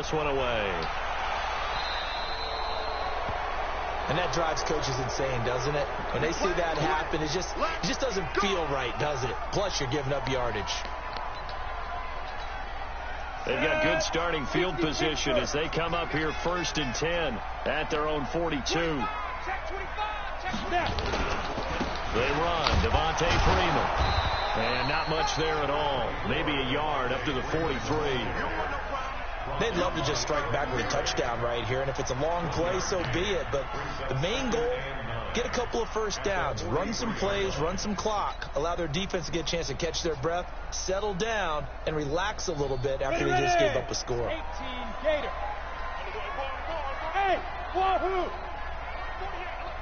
this one away. And that drives coaches insane, doesn't it? When they see that happen, it just doesn't feel right, does it? Plus, you're giving up yardage. They've got good starting field position as they come up here 1st and 10 at their own 42. They run. Devontae Freeman. And not much there at all. Maybe a yard up to the 43. They'd love to just strike back with a touchdown right here, and if it's a long play, so be it. But the main goal, get a couple of first downs, run some plays, run some clock, allow their defense to get a chance to catch their breath, settle down, and relax a little bit after they just gave up a score. 18 Gator. Hey, Wahoo! 48.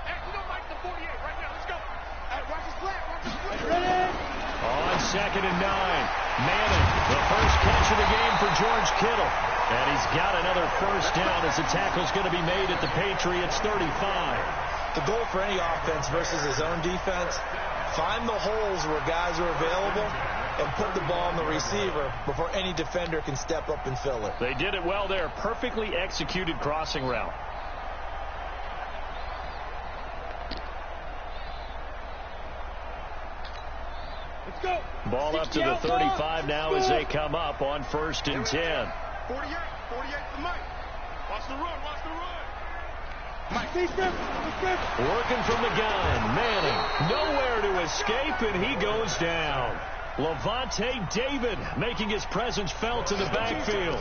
Hey, we don't like the 48 right now. Let's go. Watch his flat. Watch his flat. Ready? On 2nd and 9, Manning, the first catch of the game for George Kittle. And he's got another first down as the tackle's going to be made at the Patriots 35. The goal for any offense versus his own defense, find the holes where guys are available and put the ball on the receiver before any defender can step up and fill it. They did it well there. Perfectly executed crossing route. Let's go. Ball up to the 35 now as they come up on 1st and 10. 48 for Mike. Watch the run. Mike. Working from the gun. Manning nowhere to escape, and he goes down. Levante David making his presence felt in the backfield.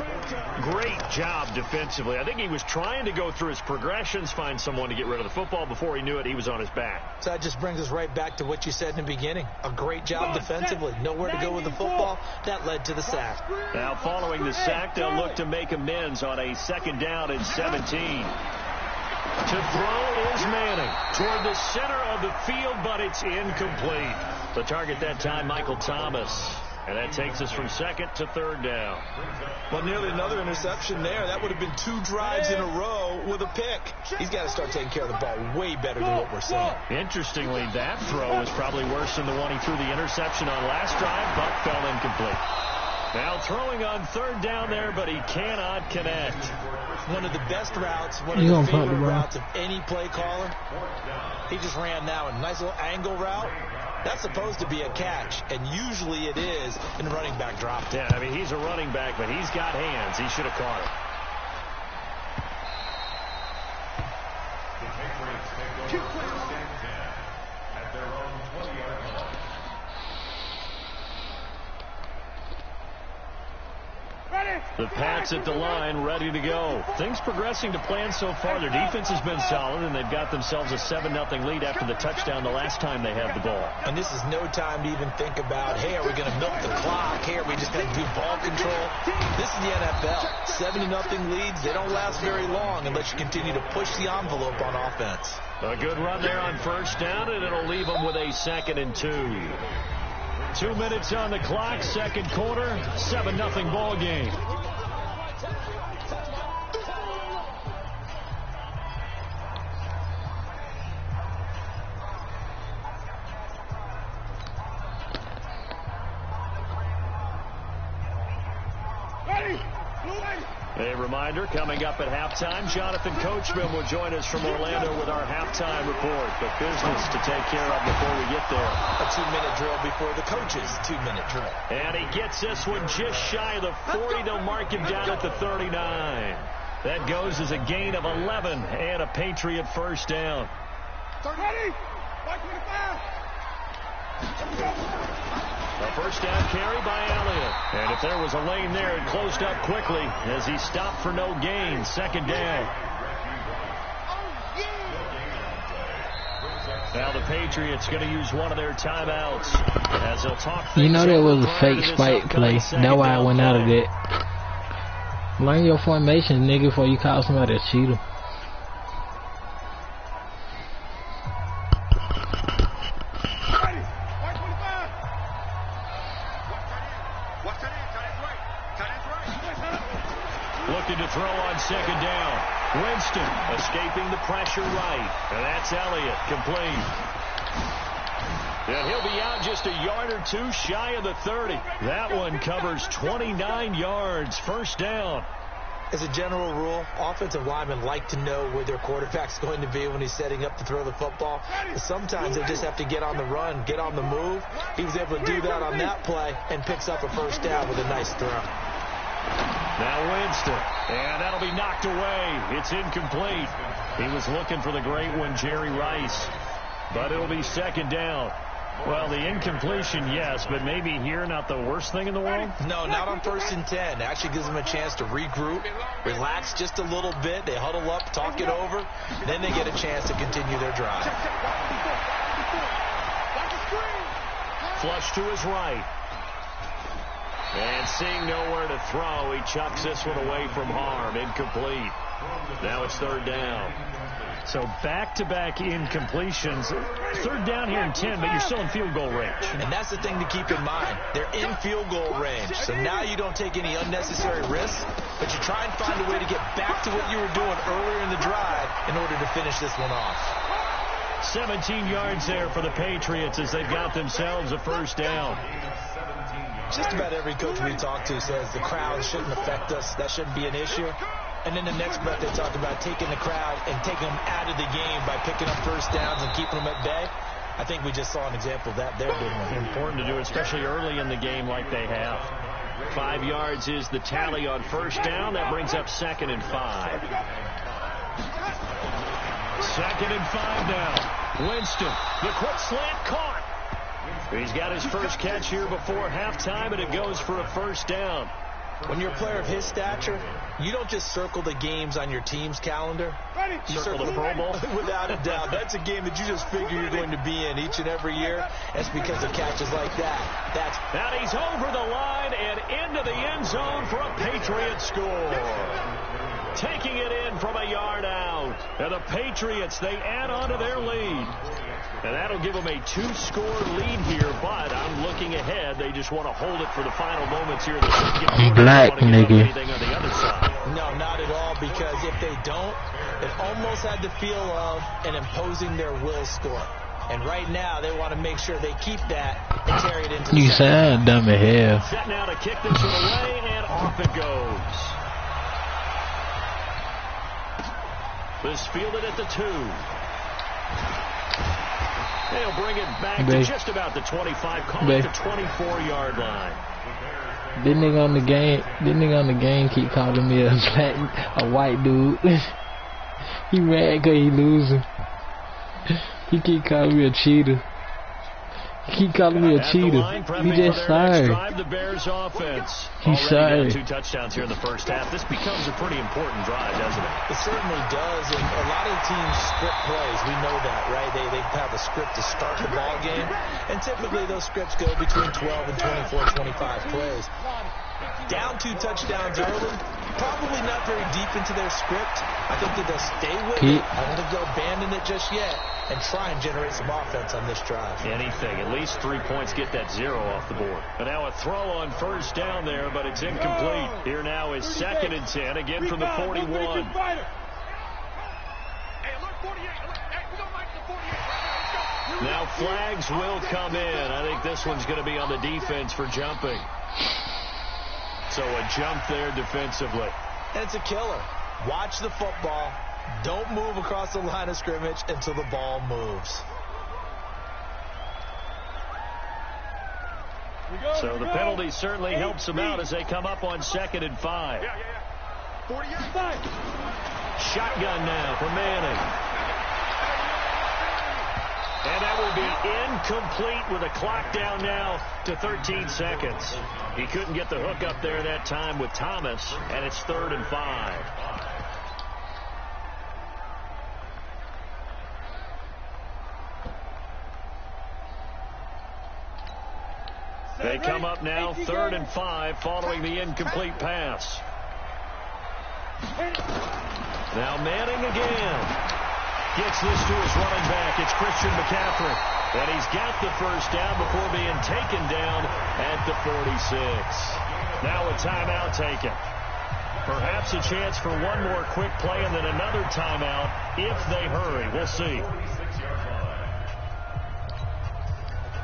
Great job defensively. I think he was trying to go through his progressions, find someone to get rid of the football. Before he knew it, he was on his back. So that just brings us right back to what you said in the beginning. A great job defensively. Nowhere to go with the football. That led to the sack. Now following the sack, they'll look to make amends on a 2nd down and 17. To throw is Manning toward the center of the field, but it's incomplete. The target that time, Michael Thomas. And that takes us from 2nd to 3rd down. Well, nearly another interception there. That would have been 2 drives in a row with a pick. He's got to start taking care of the ball way better than what we're seeing. Interestingly, that throw was probably worse than the one he threw the interception on last drive, but fell incomplete. Now throwing on 3rd down there, but he cannot connect. One of the best routes, one of the favorite routes of any play caller. He just ran now a nice little angle route. That's supposed to be a catch, and usually it is in running back drop. Yeah, I mean, he's a running back, but he's got hands. He should have caught it. At their own 20-yard line. The Pats at the line, ready to go. Things progressing to plan so far. Their defense has been solid, and they've got themselves a 7-0 lead after the touchdown the last time they had the ball. And this is no time to even think about, hey, are we going to milk the clock? Hey, are we just going to do ball control? This is the NFL. 7-0 leads, they don't last very long unless you continue to push the envelope on offense. A good run there on 1st down, and it'll leave them with a 2nd and 2. 2 minutes on the clock, 2nd quarter, 7-0 ball game. A reminder, coming up at halftime, Jonathan Coachman will join us from Orlando with our halftime report. But business to take care of before we get there. A 2-minute drill before the coach's 2-minute drill. And he gets this one just shy of the 40. They'll mark him down at the 39. That goes as a gain of 11 and a Patriot first down. Ready? 25. A first down carry by Elliott. And if there was a lane there, it closed up quickly as he stopped for no gain. 2nd down. Now the Patriots going to use one of their timeouts as they'll talk. You know that was a fake spike play. That's why I went out of it. Learn your formation, nigga, before you call somebody a cheater. Looking to throw on 2nd down. Winston escaping the pressure right. And that's Elliott, complete. And he'll be out just a yard or 2 shy of the 30. That one covers 29 yards. First down. As a general rule, offensive linemen like to know where their quarterback's going to be when he's setting up to throw the football. But sometimes they just have to get on the run, get on the move. He was able to do that on that play and picks up a first down with a nice throw. Now Winston, and that'll be knocked away. It's incomplete. He was looking for the great one, Jerry Rice. But it'll be second down. Well, the incompletion, yes, but maybe here not the worst thing in the world? No, not on 1st and 10. It actually gives them a chance to regroup, relax just a little bit. They huddle up, talk it over. Then they get a chance to continue their drive. Flush to his right. And seeing nowhere to throw, he chucks this one away from harm. Incomplete. Now it's third down. So back-to-back incompletions. Third down here in 10, but you're still in field goal range. And that's the thing to keep in mind. They're in field goal range. So now you don't take any unnecessary risks, but you try and find a way to get back to what you were doing earlier in the drive in order to finish this one off. 17 yards there for the Patriots as they've got themselves a first down. Just about every coach we talk to says the crowd shouldn't affect us. That shouldn't be an issue. And then the next breath they talk about taking the crowd and taking them out of the game by picking up first downs and keeping them at bay. I think we just saw an example of that there, didn't we? Important to do, especially early in the game like they have. 5 yards is the tally on first down. That brings up 2nd and 5. 2nd and 5 now. Winston, the quick slant caught. He's got his first catch here before halftime, and it goes for a first down. When you're a player of his stature, you don't just circle the games on your team's calendar. You circle the Pro Bowl? Without a doubt. That's a game that you just figure you're going to be in each and every year. It's because of catches like that. Now he's over the line and into the end zone for a Patriot score. Taking it in from a yard out. And the Patriots, they add on to their lead. And that'll give them a 2-score lead here, but I'm looking ahead. They just want to hold it for the final moments here. I'm black, nigga. No, not at all, because if they don't, it almost had the feel of an imposing their will score. And right now, they want to make sure they keep that and carry it into You sound dumb as hell. Set now to kick this one away, and off it goes. This fielded at the 2. They'll bring it back to just about the 25, call it the 24-yard line. This nigga on the game keep calling me a white dude. He mad because he losing. He keep calling me a cheater. He keep calling me a cheater. He just sorry. The Bears offense. He's sorry. 2 touchdowns here in the first half. This becomes a pretty important drive, doesn't it? It certainly does, and a lot of teams script plays. We know that, right? They have a script to start the ball game, and typically those scripts go between 12 and 24, 25 plays. Down 2 touchdowns early, probably not very deep into their script. I think that they'll stay with it. I don't think they'll abandon it just yet and try and generate some offense on this drive. Anything. At least 3 points, get that 0 off the board. And now a throw on first down there, but it's incomplete. Here now is 2nd and 10, again from the 41. Now flags will come in. I think this one's going to be on the defense for jumping. So a jump there defensively. And it's a killer. Watch the football. Don't move across the line of scrimmage until the ball moves. So the penalty certainly helps them out as they come up on 2nd and 5. Shotgun now for Manning. And that will be incomplete with a clock down now to 13 seconds. He couldn't get the hook up there that time with Thomas, and it's 3rd and 5. They come up now 3rd and 5 following the incomplete pass. Now Manning again. Gets this to his running back. It's Christian McCaffrey. And he's got the first down before being taken down at the 46. Now a timeout taken. Perhaps a chance for one more quick play and then another timeout if they hurry. We'll see.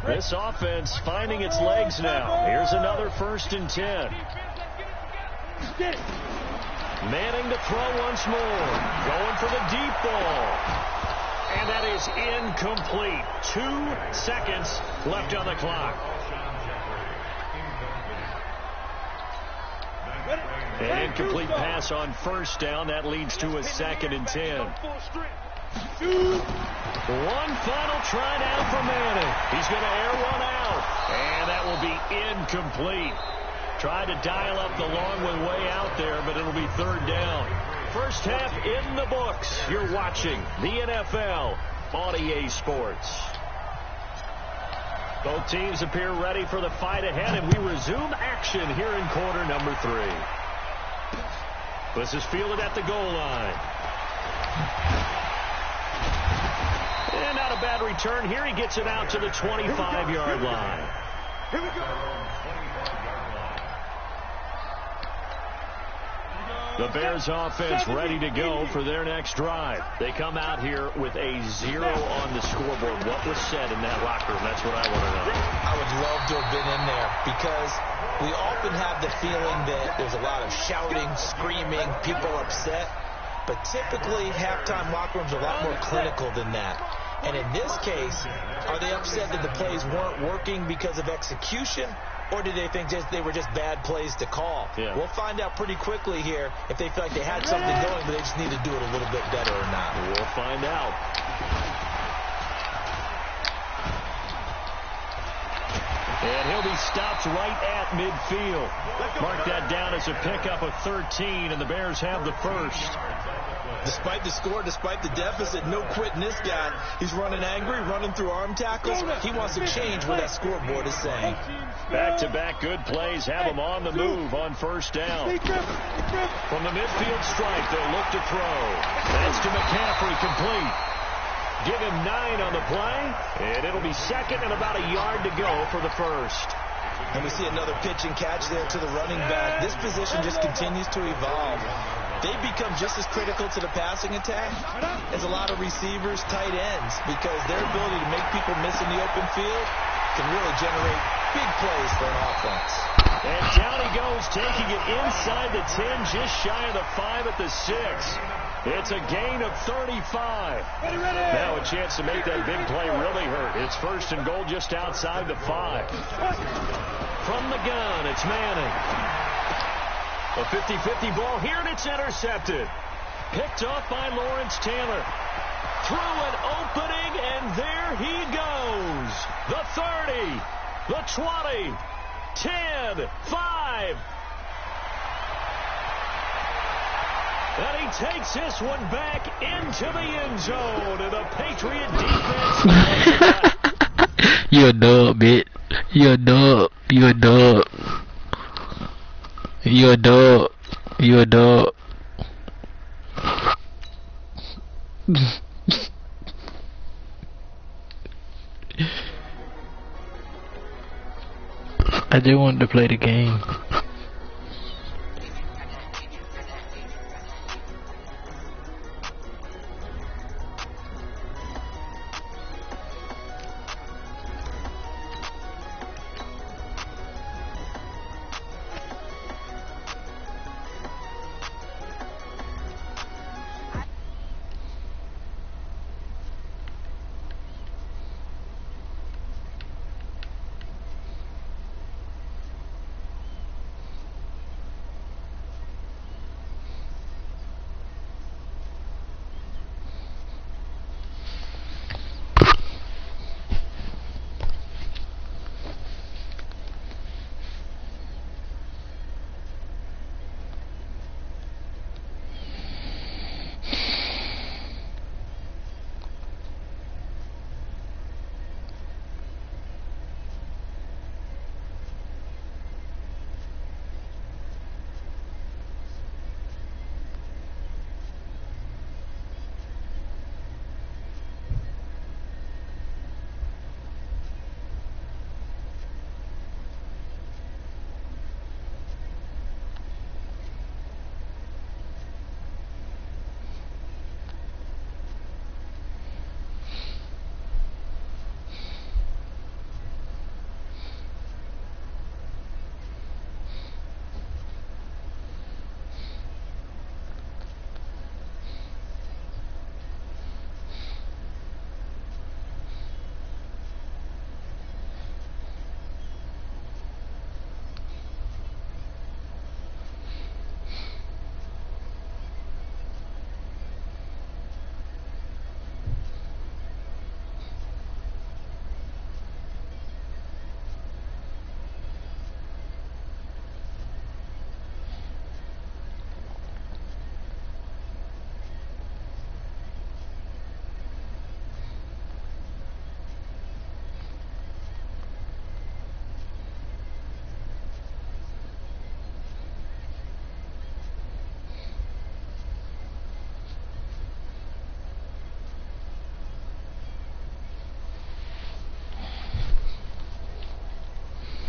This offense finding its legs now. Here's another 1st and 10. Manning to throw once more. Going for the deep ball. And that is incomplete. 2 seconds left on the clock. An incomplete pass on first down. That leads to a 2nd and 10. One final try now for Manning. He's going to air one out. And that will be incomplete. Tried to dial up the long one way out there, but it'll be 3rd down. First half in the books. You're watching the NFL on EA Sports. Both teams appear ready for the fight ahead, and we resume action here in quarter number 3. This is fielded at the goal line. And not a bad return here. He gets it out to the 25-yard line. Here we go. The Bears offense ready to go for their next drive. They come out here with a 0 on the scoreboard. What was said in that locker room? That's what I want to know. I would love to have been in there because we often have the feeling that there's a lot of shouting, screaming, people upset. But typically, halftime locker rooms are a lot more clinical than that. And in this case, are they upset that the plays weren't working because of execution? Or do they think they were just bad plays to call? Yeah. We'll find out pretty quickly here if they feel like they had something going, but they just need to do it a little bit better or not. We'll find out. And he'll be stopped right at midfield. Mark that down as a pickup of 13, and the Bears have the first. Despite the score, despite the deficit, no quitting this guy. He's running angry, running through arm tackles. He wants to change what that scoreboard is saying. Back-to-back good plays have him on the move on first down. From the midfield stripe, they'll look to throw. That's to McCaffrey, complete. Give him 9 on the play, and it'll be 2nd and about a yard to go for the first. And we see another pitch and catch there to the running back. This position just continues to evolve. They become just as critical to the passing attack as a lot of receivers, tight ends, because their ability to make people miss in the open field can really generate big plays for an offense. And down he goes, taking it inside the 10, just shy of the 5 at the 6. It's a gain of 35. Now a chance to make that big play really hurt. It's 1st and goal just outside the 5. From the gun, it's Manning. A 50-50 ball here, and it's intercepted. Picked off by Lawrence Taylor. Through an opening, and there he goes. The 30, the 20, 10, 5. And he takes this one back into the end zone, and the Patriot defense. You're a dub, bitch. You're a dub. You're a dub. You're a dub. You're a dub. I just wanted to play the game.